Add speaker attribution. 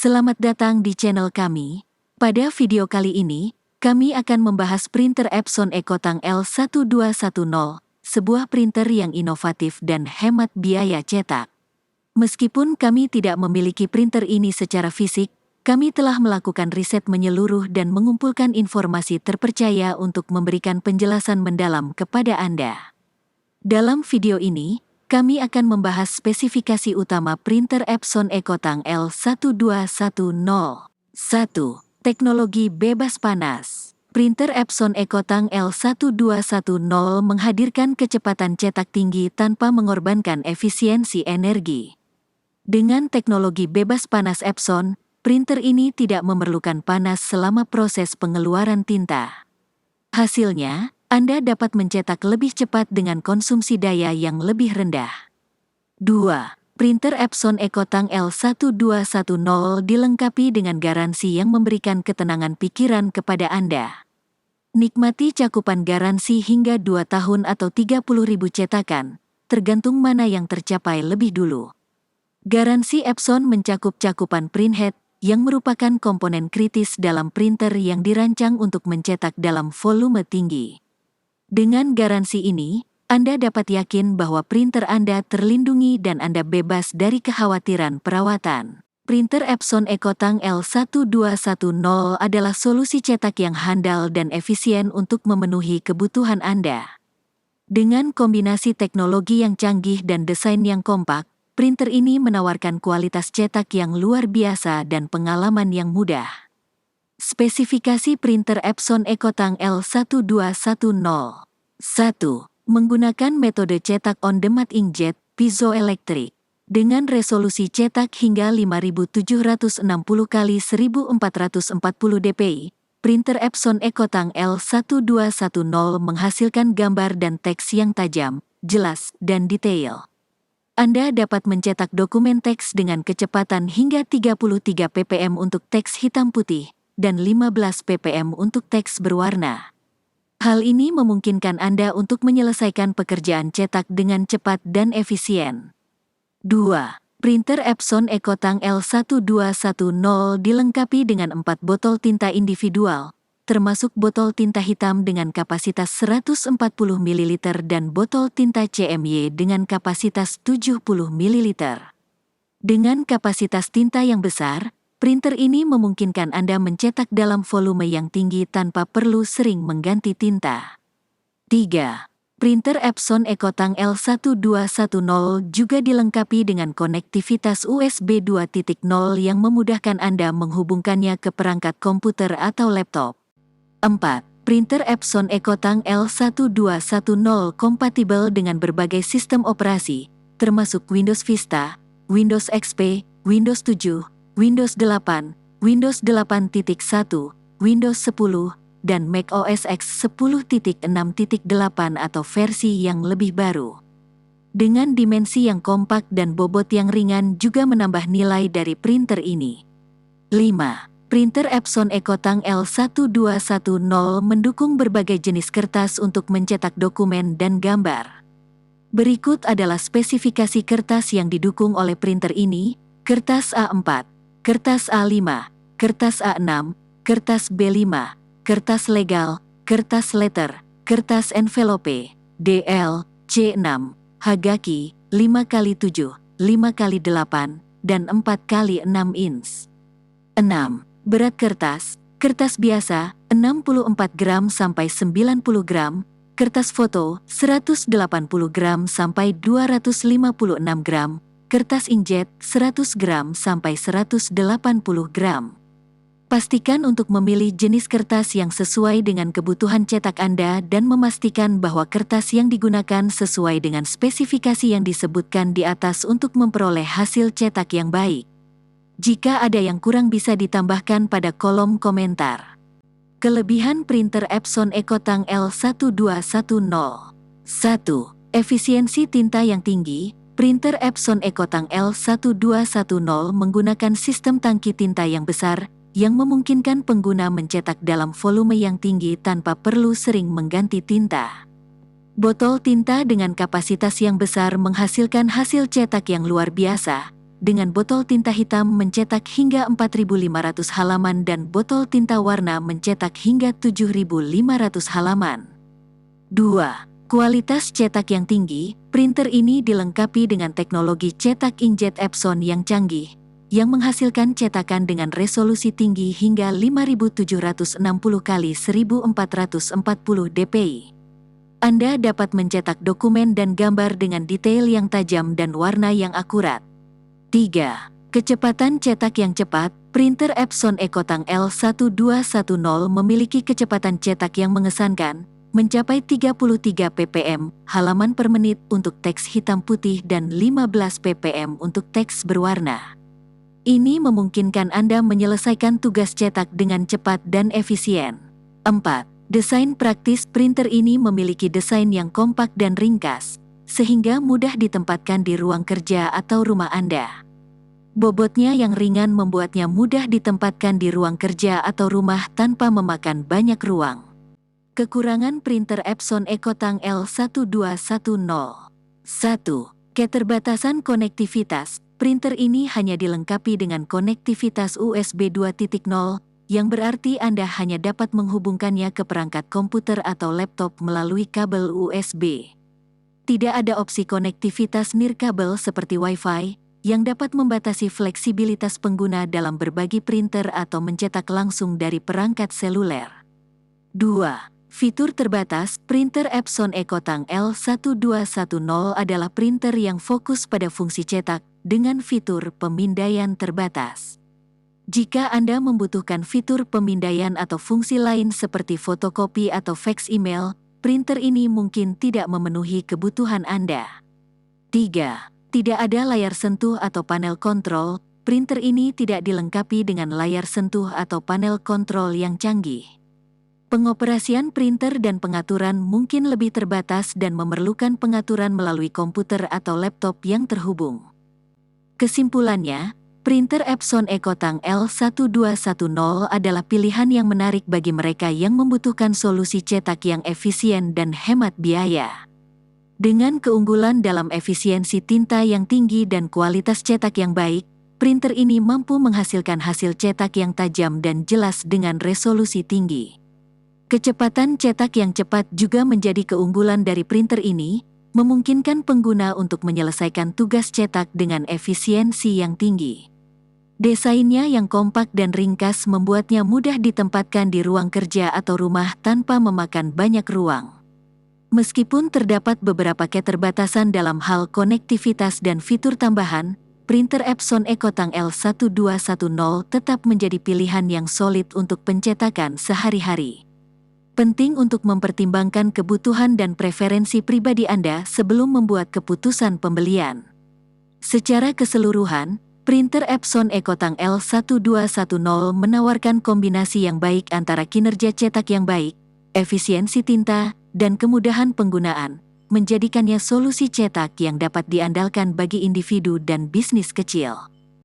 Speaker 1: Selamat datang di channel kami. Pada video kali ini, kami akan membahas printer Epson Ecotang L1210, sebuah printer yang inovatif dan hemat biaya cetak. Meskipun kami tidak memiliki printer ini secara fisik, kami telah melakukan riset menyeluruh dan mengumpulkan informasi terpercaya untuk memberikan penjelasan mendalam kepada Anda. Dalam video ini, kami akan membahas spesifikasi utama printer Epson Ecotang L1210. 1. Teknologi bebas panas. Printer Epson Ecotang L1210 menghadirkan kecepatan cetak tinggi tanpa mengorbankan efisiensi energi. Dengan teknologi bebas panas Epson, printer ini tidak memerlukan panas selama proses pengeluaran tinta. Hasilnya, Anda dapat mencetak lebih cepat dengan konsumsi daya yang lebih rendah. 2. Printer Epson Ecotang L1210 dilengkapi dengan garansi yang memberikan ketenangan pikiran kepada Anda. Nikmati cakupan garansi hingga 2 tahun atau 30.000 cetakan, tergantung mana yang tercapai lebih dulu. Garansi Epson mencakup cakupan printhead, yang merupakan komponen kritis dalam printer yang dirancang untuk mencetak dalam volume tinggi. Dengan garansi ini, Anda dapat yakin bahwa printer Anda terlindungi dan Anda bebas dari kekhawatiran perawatan. Printer Epson Ecotang L1210 adalah solusi cetak yang handal dan efisien untuk memenuhi kebutuhan Anda. Dengan kombinasi teknologi yang canggih dan desain yang kompak, printer ini menawarkan kualitas cetak yang luar biasa dan pengalaman yang mudah. Spesifikasi printer Epson Ecotang L1210. 1. Menggunakan metode cetak on-demand inkjet piezoelektrik. Dengan resolusi cetak hingga 5760 x 1440 dpi, printer Epson Ecotang L1210 menghasilkan gambar dan teks yang tajam, jelas, dan detail. Anda dapat mencetak dokumen teks dengan kecepatan hingga 33 ppm untuk teks hitam putih, dan 15 ppm untuk teks berwarna. Hal ini memungkinkan Anda untuk menyelesaikan pekerjaan cetak dengan cepat dan efisien. 2. Printer Epson Ecotang L1210 dilengkapi dengan 4 botol tinta individual, termasuk botol tinta hitam dengan kapasitas 140 ml dan botol tinta CMY dengan kapasitas 70 ml. Dengan kapasitas tinta yang besar, printer ini memungkinkan Anda mencetak dalam volume yang tinggi tanpa perlu sering mengganti tinta. 3. Printer Epson Ecotang L1210 juga dilengkapi dengan konektivitas USB 2.0 yang memudahkan Anda menghubungkannya ke perangkat komputer atau laptop. 4. Printer Epson Ecotang L1210 kompatibel dengan berbagai sistem operasi, termasuk Windows Vista, Windows XP, Windows 7, Windows 8, Windows 8.1, Windows 10, dan Mac OS X 10.6.8 atau versi yang lebih baru. Dengan dimensi yang kompak dan bobot yang ringan juga menambah nilai dari printer ini. 5. Printer Epson Ecotang L1210 mendukung berbagai jenis kertas untuk mencetak dokumen dan gambar. Berikut adalah spesifikasi kertas yang didukung oleh printer ini: kertas A4, kertas A5, kertas A6, kertas B5, kertas legal, kertas letter, kertas envelope, DL, C6, Hagaki, 5x7, 5x8, dan 4x6 inch. 6. Berat kertas, kertas biasa, 64 gram sampai 90 gram, kertas foto, 180 gram sampai 256 gram, kertas inkjet, 100 gram sampai 180 gram. Pastikan untuk memilih jenis kertas yang sesuai dengan kebutuhan cetak Anda dan memastikan bahwa kertas yang digunakan sesuai dengan spesifikasi yang disebutkan di atas untuk memperoleh hasil cetak yang baik. Jika ada yang kurang bisa ditambahkan pada kolom komentar. Kelebihan printer Epson Ecotang L1210. 1. Efisiensi tinta yang tinggi. Printer Epson Ecotang L1210 menggunakan sistem tangki tinta yang besar, yang memungkinkan pengguna mencetak dalam volume yang tinggi tanpa perlu sering mengganti tinta. Botol tinta dengan kapasitas yang besar menghasilkan hasil cetak yang luar biasa, dengan botol tinta hitam mencetak hingga 4.500 halaman dan botol tinta warna mencetak hingga 7.500 halaman. 2. Kualitas cetak yang tinggi. Printer ini dilengkapi dengan teknologi cetak inkjet Epson yang canggih, yang menghasilkan cetakan dengan resolusi tinggi hingga 5760 x 1440 dpi. Anda dapat mencetak dokumen dan gambar dengan detail yang tajam dan warna yang akurat. 3. Kecepatan cetak yang cepat. Printer Epson EcoTank L1210 memiliki kecepatan cetak yang mengesankan, mencapai 33 ppm halaman per menit untuk teks hitam putih dan 15 ppm untuk teks berwarna. Ini memungkinkan Anda menyelesaikan tugas cetak dengan cepat dan efisien. 4. Desain praktis. Printer ini memiliki desain yang kompak dan ringkas, sehingga mudah ditempatkan di ruang kerja atau rumah Anda. Bobotnya yang ringan membuatnya mudah ditempatkan di ruang kerja atau rumah tanpa memakan banyak ruang. Kekurangan printer Epson EcoTank L1210. 1. Keterbatasan konektivitas. Printer ini hanya dilengkapi dengan konektivitas USB 2.0, yang berarti Anda hanya dapat menghubungkannya ke perangkat komputer atau laptop melalui kabel USB. Tidak ada opsi konektivitas nirkabel seperti Wi-Fi, yang dapat membatasi fleksibilitas pengguna dalam berbagi printer atau mencetak langsung dari perangkat seluler. 2. Fitur terbatas. Printer Epson EcoTank L1210 adalah printer yang fokus pada fungsi cetak dengan fitur pemindaian terbatas. Jika Anda membutuhkan fitur pemindaian atau fungsi lain seperti fotokopi atau fax email, printer ini mungkin tidak memenuhi kebutuhan Anda. 3. Tidak ada layar sentuh atau panel kontrol. Printer ini tidak dilengkapi dengan layar sentuh atau panel kontrol yang canggih. Pengoperasian printer dan pengaturan mungkin lebih terbatas dan memerlukan pengaturan melalui komputer atau laptop yang terhubung. Kesimpulannya, printer Epson EcoTank L1210 adalah pilihan yang menarik bagi mereka yang membutuhkan solusi cetak yang efisien dan hemat biaya. Dengan keunggulan dalam efisiensi tinta yang tinggi dan kualitas cetak yang baik, printer ini mampu menghasilkan hasil cetak yang tajam dan jelas dengan resolusi tinggi. Kecepatan cetak yang cepat juga menjadi keunggulan dari printer ini, memungkinkan pengguna untuk menyelesaikan tugas cetak dengan efisiensi yang tinggi. Desainnya yang kompak dan ringkas membuatnya mudah ditempatkan di ruang kerja atau rumah tanpa memakan banyak ruang. Meskipun terdapat beberapa keterbatasan dalam hal konektivitas dan fitur tambahan, printer Epson EcoTank L1210 tetap menjadi pilihan yang solid untuk pencetakan sehari-hari. Penting untuk mempertimbangkan kebutuhan dan preferensi pribadi Anda sebelum membuat keputusan pembelian. Secara keseluruhan, printer Epson EcoTank L1210 menawarkan kombinasi yang baik antara kinerja cetak yang baik, efisiensi tinta, dan kemudahan penggunaan, menjadikannya solusi cetak yang dapat diandalkan bagi individu dan bisnis kecil.